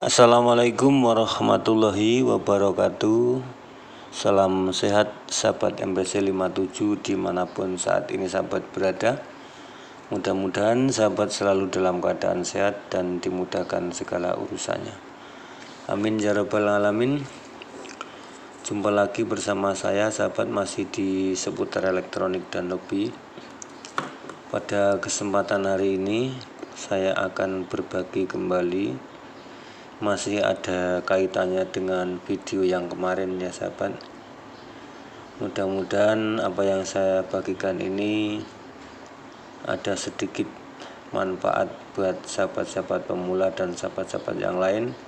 Assalamualaikum warahmatullahi wabarakatuh. Salam sehat sahabat MPC 57 dimanapun saat ini sahabat berada. Mudah-mudahan sahabat selalu dalam keadaan sehat dan dimudahkan segala urusannya. Amin ya rabbal alamin. Jumpa lagi bersama saya sahabat masih di seputar elektronik dan hobi. Pada kesempatan hari ini saya akan berbagi kembali, masih ada kaitannya dengan video yang kemarin ya sahabat. Mudah-mudahan apa yang saya bagikan ini ada sedikit manfaat buat sahabat-sahabat pemula dan sahabat-sahabat yang lain.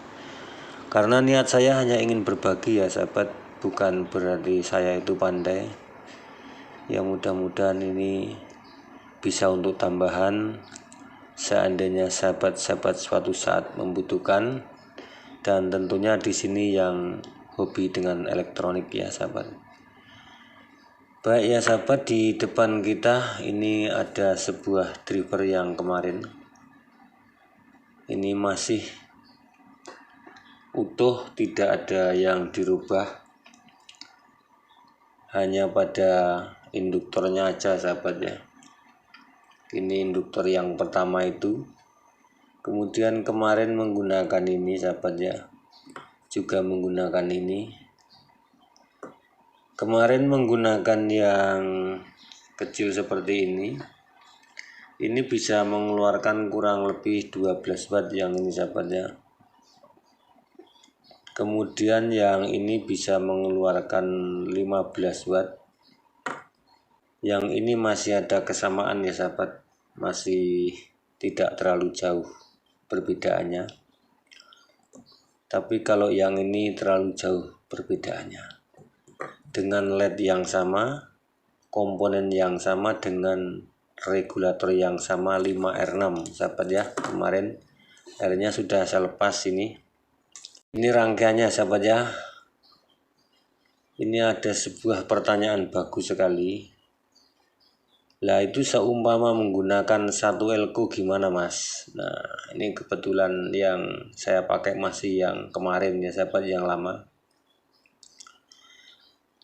Karena niat saya hanya ingin berbagi ya sahabat, bukan berarti saya itu pandai. Ya mudah-mudahan ini bisa untuk tambahan seandainya sahabat-sahabat suatu saat membutuhkan. Dan tentunya di sini yang hobi dengan elektronik ya sahabat. Baik ya sahabat, di depan kita ini ada sebuah driver yang kemarin. Ini masih utuh, tidak ada yang dirubah. Hanya pada induktornya aja sahabat ya. Ini induktor yang pertama itu. Kemudian kemarin menggunakan ini sahabat ya, juga menggunakan ini. Kemarin menggunakan yang kecil seperti ini. Ini bisa mengeluarkan kurang lebih 12 watt yang ini sahabat ya. Kemudian yang ini bisa mengeluarkan 15 watt. Yang ini masih ada kesamaan ya sahabat, masih tidak terlalu jauh perbedaannya. Tapi kalau yang ini terlalu jauh perbedaannya. Dengan LED yang sama, komponen yang sama, dengan regulator yang sama 5R6 sahabat ya. Kemarin R-nya sudah saya lepas ini. Ini rangkaiannya sahabat ya. Ini ada sebuah pertanyaan bagus sekali. Lah itu seumpama menggunakan satu elko gimana mas? Nah ini kebetulan yang saya pakai masih yang kemarin ya sahabat, yang lama.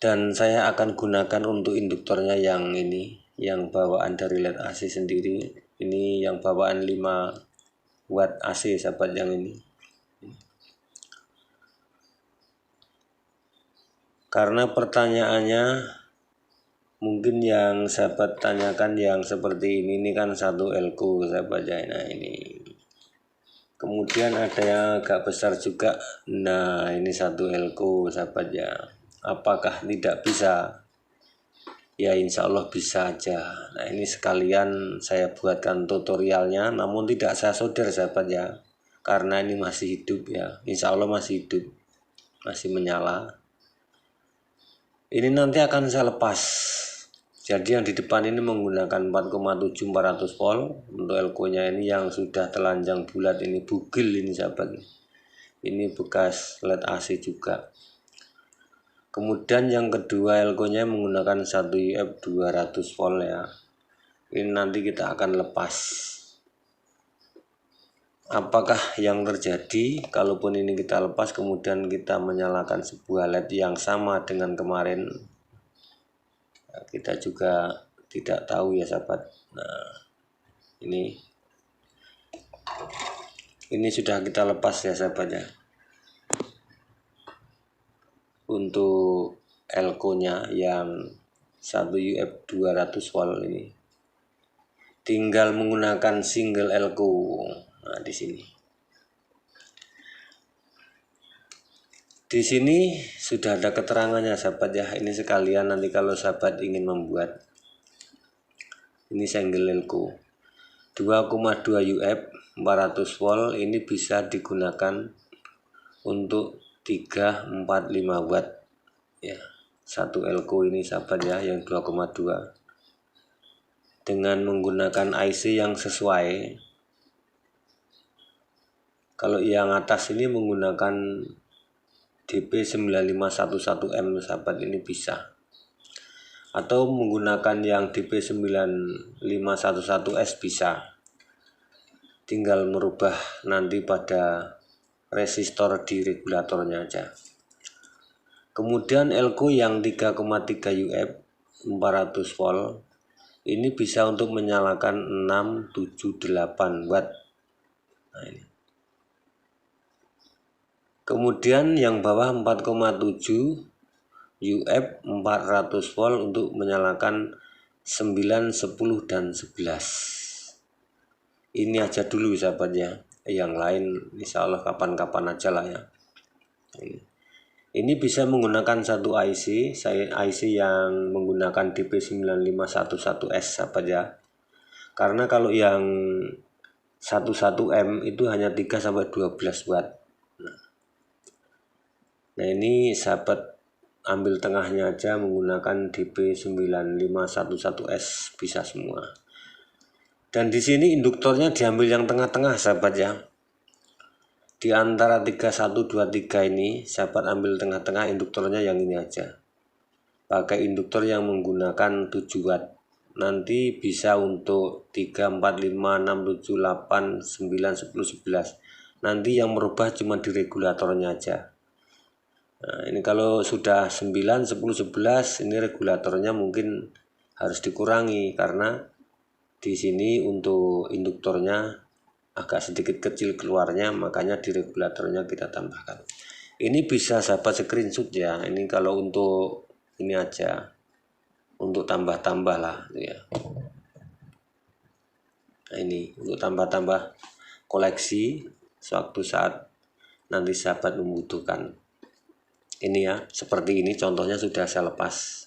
Dan saya akan gunakan untuk induktornya yang ini, yang bawaan dari LED AC sendiri. Ini yang bawaan 5 watt AC sahabat yang ini. Karena pertanyaannya mungkin yang sahabat tanyakan yang seperti ini kan satu elko sahabat ya. Nah ini kemudian ada yang agak besar juga. Nah ini satu elko sahabat ya. Apakah tidak bisa? Ya insya Allah bisa aja. Nah ini sekalian saya buatkan tutorialnya, namun tidak saya solder sahabat ya, karena ini masih hidup ya. Insya Allah masih hidup, masih menyala. Ini nanti akan saya lepas. Jadi yang di depan ini menggunakan 4,7 400 volt. Untuk elko nya ini yang sudah telanjang bulat, ini bugil ini sahabat. Ini bekas LED AC juga. Kemudian yang kedua elko nya menggunakan 1 UF 200 volt ya. Ini nanti kita akan lepas. Apakah yang terjadi kalaupun ini kita lepas kemudian kita menyalakan sebuah LED yang sama dengan kemarin? Kita juga tidak tahu ya sahabat. Nah ini sudah kita lepas ya sahabat ya. Untuk elko nya yang 1 UF 200 volt ini tinggal menggunakan single elko. Nah di sini sudah ada keterangannya sahabat ya. Ini sekalian nanti kalau sahabat ingin membuat. Ini single elko 2,2 UF 400 volt. Ini bisa digunakan untuk 3, 4, 5 watt ya. Satu elko ini sahabat ya, yang 2,2 dengan menggunakan IC yang sesuai. Kalau yang atas ini menggunakan DP9511M sahabat, ini bisa. Atau menggunakan yang DP9511S bisa. Tinggal merubah nanti pada resistor di regulatornya aja. Kemudian elko yang 3,3 UF 400 volt ini bisa untuk menyalakan 678 watt. Nah, ini. Kemudian yang bawah 4,7 UF 400 volt untuk menyalakan 9, 10 dan 11. Ini aja dulu sahabat ya. Yang lain insya Allah kapan-kapan aja lah ya. Ini bisa menggunakan satu IC, IC yang menggunakan DP9511S sahabat ya. Karena kalau yang 11M itu hanya 3-12 watt. Nah ini sahabat ambil tengahnya aja menggunakan DP9511S bisa semua. Dan di sini induktornya diambil yang tengah-tengah sahabat ya. Di antara 3123 ini sahabat ambil tengah-tengah induktornya yang ini aja. Pakai induktor yang menggunakan 7 watt. Nanti bisa untuk 3, 4, 5, 6, 7, 8, 9, 10, 11. Nanti yang merubah cuma di regulatornya aja. Nah, ini kalau sudah 9, 10, 11 ini regulatornya mungkin harus dikurangi karena di sini untuk induktornya agak sedikit kecil keluarnya, makanya di regulatornya kita tambahkan. Ini bisa sahabat screenshot ya. Ini kalau untuk ini aja, untuk tambah-tambah lah ya. Nah, ini untuk tambah-tambah koleksi suatu saat nanti sahabat membutuhkan. Ini ya, seperti ini contohnya sudah saya lepas.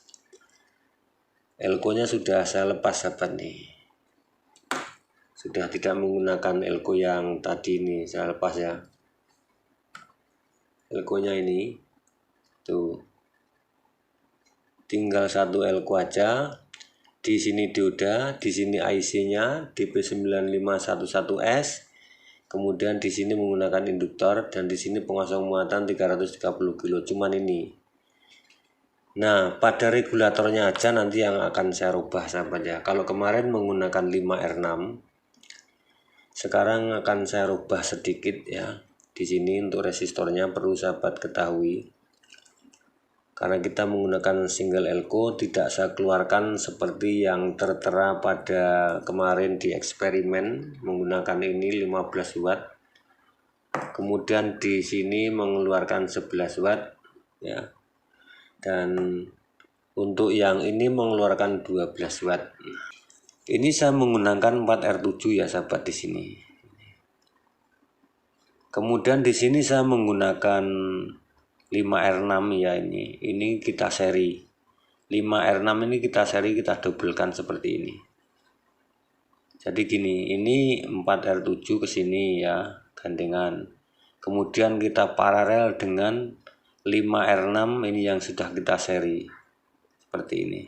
Elko-nya sudah saya lepas sahabat nih. Sudah tidak menggunakan elko yang tadi ini saya lepas ya. Elko-nya ini tuh tinggal satu elko aja. Di sini dioda, di sini IC-nya DP9511S. Kemudian di sini menggunakan induktor dan di sini pengosong muatan 330 kilo. Cuman ini. Nah, pada regulatornya aja nanti yang akan saya rubah sahabat ya. Kalau kemarin menggunakan 5R6, sekarang akan saya rubah sedikit ya. Di sini untuk resistornya perlu sahabat ketahui. Karena kita menggunakan single elko, tidak saya keluarkan seperti yang tertera pada kemarin di eksperimen menggunakan ini 15 watt. Kemudian di sini mengeluarkan 11 watt ya. Dan untuk yang ini mengeluarkan 12 watt. Ini saya menggunakan 4R7 ya sahabat di sini. Kemudian di sini saya menggunakan 5R6 ya ini. Ini kita seri. 5R6 ini kita seri, kita dobelkan seperti ini. Jadi gini, ini 4R7 ke sini ya, gandengan. Kemudian kita paralel dengan 5R6 ini yang sudah kita seri. Seperti ini.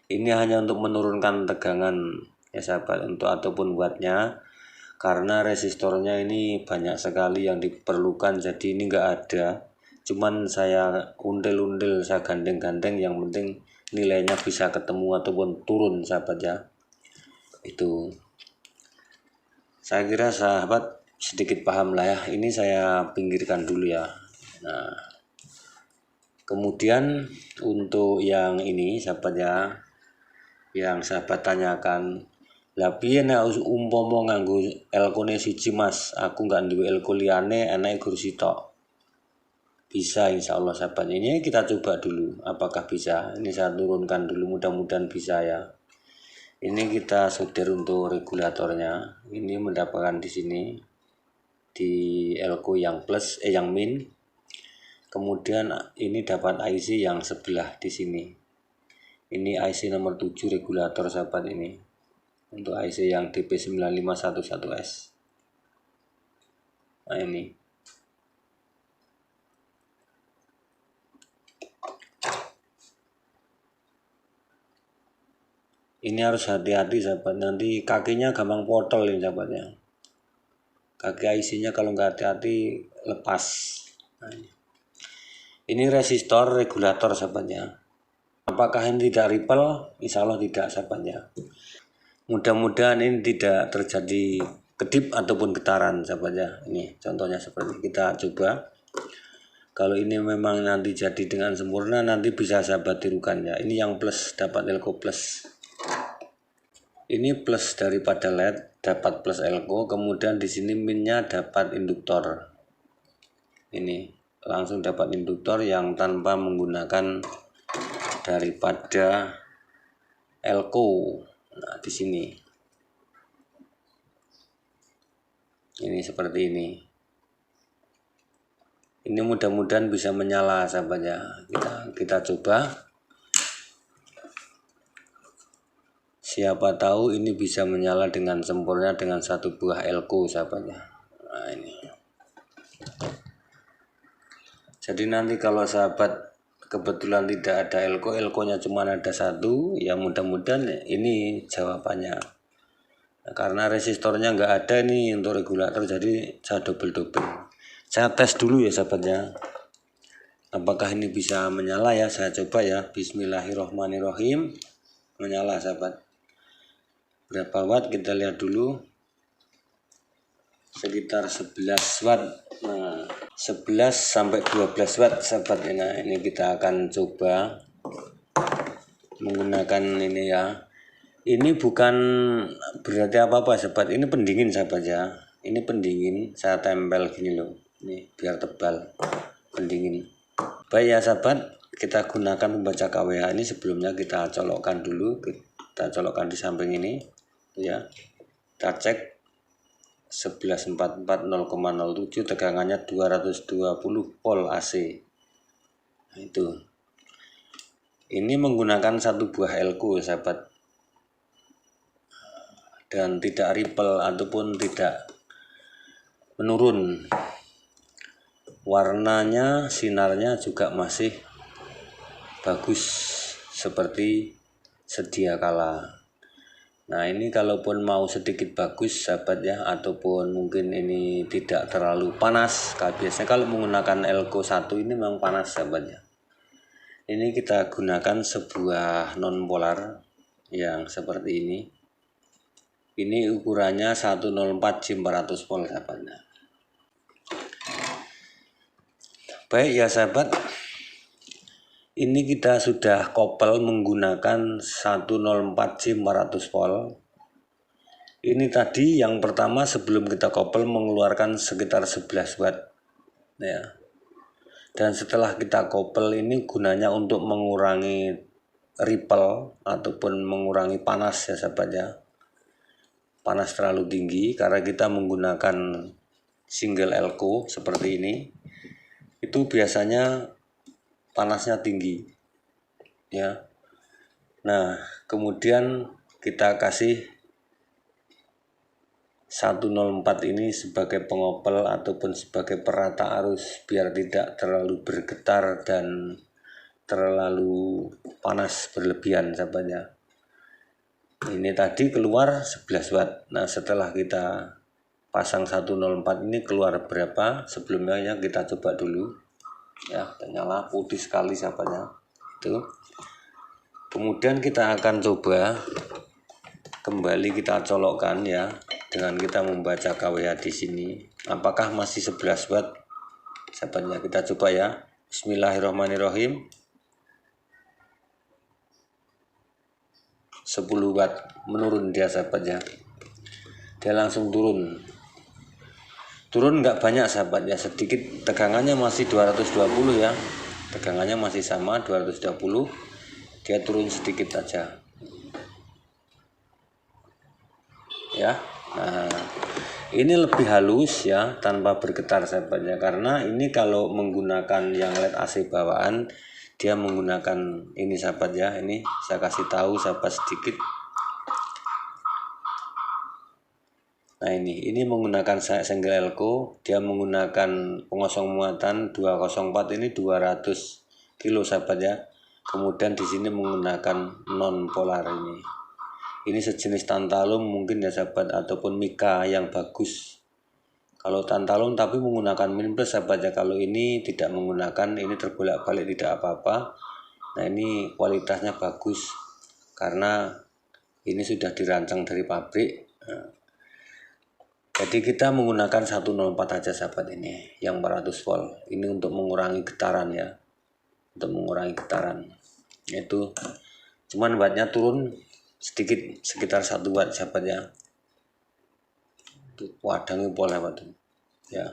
Ini hanya untuk menurunkan tegangan ya sahabat untuk ataupun wattnya, karena resistornya ini banyak sekali yang diperlukan, jadi ini enggak ada. Cuman saya undel-undel, saya gandeng-gandeng, yang penting nilainya bisa ketemu ataupun turun sahabat ya. Itu saya kira sahabat sedikit paham lah ya. Ini saya pinggirkan dulu ya. Nah, kemudian untuk yang ini sahabat ya, yang sahabat tanyakan, lah piye nek umpama nganggo elkone siji Mas, aku nggak duwe elko liyane enake gur sitok. Bisa insya Allah sahabat. Ini kita coba dulu apakah bisa. Ini saya turunkan dulu, mudah-mudahan bisa ya. Ini kita solder untuk regulatornya. Ini mendapatkan di sini di elko yang plus yang min. Kemudian ini dapat IC yang sebelah di sini. Ini IC nomor 7 regulator sahabat ini. Untuk IC yang DP9511S. Nah ini. Ini harus hati-hati sahabat. Nanti kakinya gampang potol ini sahabatnya. Kaki IC-nya kalau nggak hati-hati lepas. Nah, ini resistor regulator sahabatnya. Apakah ini tidak ripple? Insya Allah tidak sahabatnya. Mudah-mudahan ini tidak terjadi kedip ataupun getaran sahabat ya. Ini contohnya seperti kita coba. Kalau ini memang nanti jadi dengan sempurna, nanti bisa sahabat tirukan ya. Ini yang plus, dapat elko plus. Ini plus daripada LED, dapat plus elko. Kemudian di sini minnya dapat induktor. Ini langsung dapat induktor yang tanpa menggunakan daripada elko. Nah, di sini. Ini seperti ini. Ini mudah-mudahan bisa menyala sahabat ya. Kita coba. Siapa tahu ini bisa menyala dengan sempurna dengan satu buah elko sahabat ya. Nah, ini. Jadi nanti kalau sahabat kebetulan tidak ada elkonya cuma ada satu, ya mudah-mudahan ini jawabannya. Nah, karena resistornya nggak ada nih untuk regulator, jadi saya double. Saya tes dulu ya sahabatnya, apakah ini bisa menyala ya. Saya coba ya. Bismillahirrohmanirrohim. Menyala sahabat. Berapa watt kita lihat dulu. Sekitar 11 watt. Nah, 11 sampai 12 watt sahabat. Nah, ini kita akan coba menggunakan ini ya. Ini bukan berarti apa-apa sahabat. Ini pendingin sahabat ya. Ini pendingin, saya tempel gini loh. Ini biar tebal, pendingin. Baik ya sahabat, kita gunakan pembaca KWH ini. Sebelumnya kita colokkan dulu, kita colokkan di samping ini ya. Kita cek 1144 0,07, tegangannya 220 volt AC. Nah, itu. Ini menggunakan satu buah elko sahabat, dan tidak ripple ataupun tidak menurun. Warnanya, sinarnya juga masih bagus seperti sedia kala. Nah, ini kalaupun mau sedikit bagus sahabat ya, ataupun mungkin ini tidak terlalu panas. Biasanya kalau menggunakan elko 1 ini memang panas sahabat ya. Ini kita gunakan sebuah non polar yang seperti ini. Ini ukurannya 104 J400 volt sahabatnya. Baik ya sahabat, ini kita sudah kopel menggunakan 104 J400 volt. Ini tadi yang pertama sebelum kita kopel mengeluarkan sekitar 11 watt ya. Dan setelah kita kopel ini gunanya untuk mengurangi ripple ataupun mengurangi panas ya sahabat ya. Panas terlalu tinggi karena kita menggunakan single elko seperti ini. Itu biasanya panasnya tinggi ya. Nah, kemudian kita kasih 104 ini sebagai pengopel ataupun sebagai perata arus biar tidak terlalu bergetar dan terlalu panas berlebihan sahabatnya. Ini tadi keluar 11 watt. Nah, setelah kita pasang 104 ini keluar berapa? Sebelumnya kita coba dulu ya. Nyala putih sekali sahabatnya itu. Kemudian kita akan coba kembali kita colokkan ya, dengan kita membaca KWH di sini apakah masih 11 watt sahabatnya. Kita coba ya. Bismillahirrahmanirrahim. 10 watt menurun dia sahabatnya. Dia langsung turun nggak banyak sahabat ya, sedikit. Tegangannya masih 220 ya, tegangannya masih sama 220. Dia turun sedikit aja ya. Nah, ini lebih halus ya, tanpa bergetar sahabatnya, karena ini kalau menggunakan yang LED AC bawaan dia menggunakan ini sahabat ya. Ini saya kasih tahu sahabat sedikit. Nah, ini menggunakan single elko, dia menggunakan pengosong muatan 204 ini 200 kilo sahabat ya. Kemudian di sini menggunakan non polar ini. Ini sejenis tantalum mungkin ya sahabat, ataupun mika yang bagus. Kalau tantalum tapi menggunakan min plus sahabat ya. Kalau ini tidak menggunakan, ini terbolak-balik tidak apa-apa. Nah, ini kualitasnya bagus karena ini sudah dirancang dari pabrik. Nah, Jadi kita menggunakan 104 aja sahabat ini, yang 400 volt. Ini untuk mengurangi getaran ya, untuk mengurangi getaran. Itu cuman wattnya turun sedikit, sekitar 1 watt sahabat ya. Wadangi pola watt ya,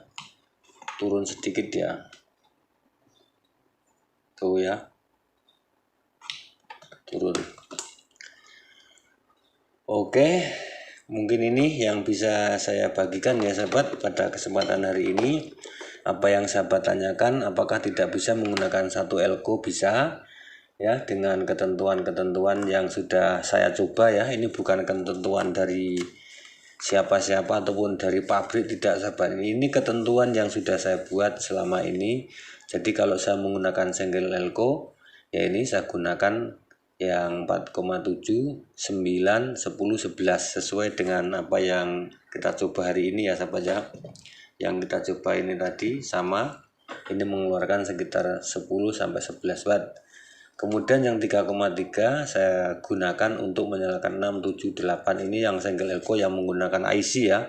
turun sedikit ya, tuh ya, turun. Oke, mungkin ini yang bisa saya bagikan ya sahabat pada kesempatan hari ini. Apa yang sahabat tanyakan, apakah tidak bisa menggunakan 1 elko? Bisa ya, dengan ketentuan-ketentuan yang sudah saya coba ya. Ini bukan ketentuan dari siapa-siapa ataupun dari pabrik, tidak sahabat. Ini ketentuan yang sudah saya buat selama ini. Jadi kalau saya menggunakan single elko ya, ini saya gunakan yang 4,7, 9, 10, 11 sesuai dengan apa yang kita coba hari ini ya sahabat ya. Yang kita coba ini tadi sama, ini mengeluarkan sekitar 10 sampai 11 watt. Kemudian yang 3,3 saya gunakan untuk menyalakan 6, 7, 8. Ini yang single elko yang menggunakan IC ya.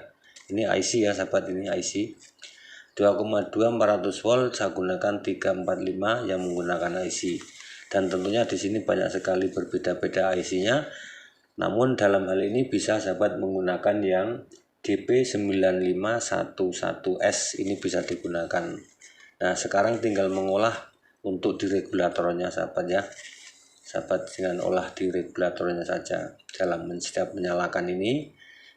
Ini IC ya sahabat, ini IC. 2,2 400 volt saya gunakan 345 yang menggunakan IC. Dan tentunya di sini banyak sekali berbeda-beda IC-nya. Namun dalam hal ini bisa sahabat menggunakan yang DP9511S, ini bisa digunakan. Nah, sekarang tinggal mengolah untuk di regulatornya sahabat ya. Sahabat dengan olah di regulatornya saja. Dalam setiap menyalakan ini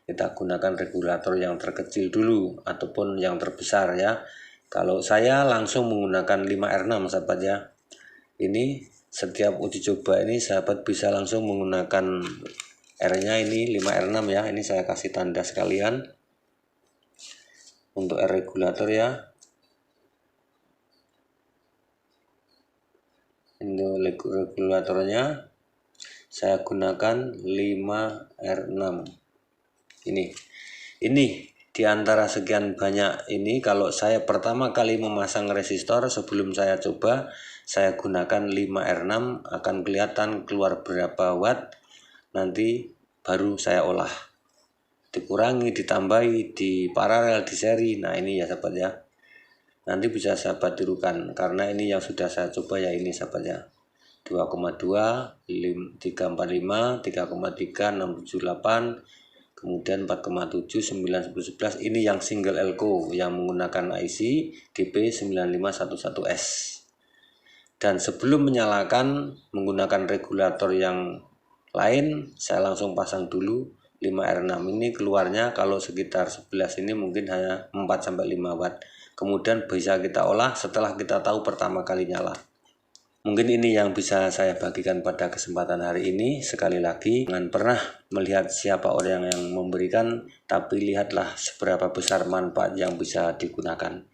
kita gunakan regulator yang terkecil dulu ataupun yang terbesar ya. Kalau saya langsung menggunakan 5R6 sahabat ya. Ini setiap uji coba ini sahabat bisa langsung menggunakan R-nya ini 5R6 ya. Ini saya kasih tanda sekalian untuk R regulator ya. Ini regulatornya saya gunakan 5R6. Ini di antara sekian banyak ini, kalau saya pertama kali memasang resistor sebelum saya coba, saya gunakan 5R6, akan kelihatan keluar berapa watt, nanti baru saya olah, dikurangi, ditambahi, di paralel, di seri. Nah ini ya sahabat ya, nanti bisa sahabat tirukan, karena ini yang sudah saya coba ya, ini sahabat ya. 2,2, 345, 3,3, 678, kemudian 4,7, 9, 10, 11. Ini yang single elko yang menggunakan IC DP9511S. Dan sebelum menyalakan menggunakan regulator yang lain, saya langsung pasang dulu 5R6. Ini keluarnya kalau sekitar 11 ini mungkin hanya 4-5 watt. Kemudian bisa kita olah setelah kita tahu pertama kali nyala. Mungkin ini yang bisa saya bagikan pada kesempatan hari ini. Sekali lagi, jangan pernah melihat siapa orang yang memberikan, tapi lihatlah seberapa besar manfaat yang bisa digunakan.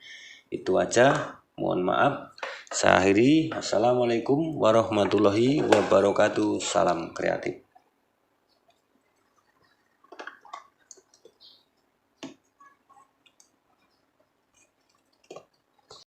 Itu aja, mohon maaf. Saya akhiri. Assalamualaikum warahmatullahi wabarakatuh. Salam kreatif.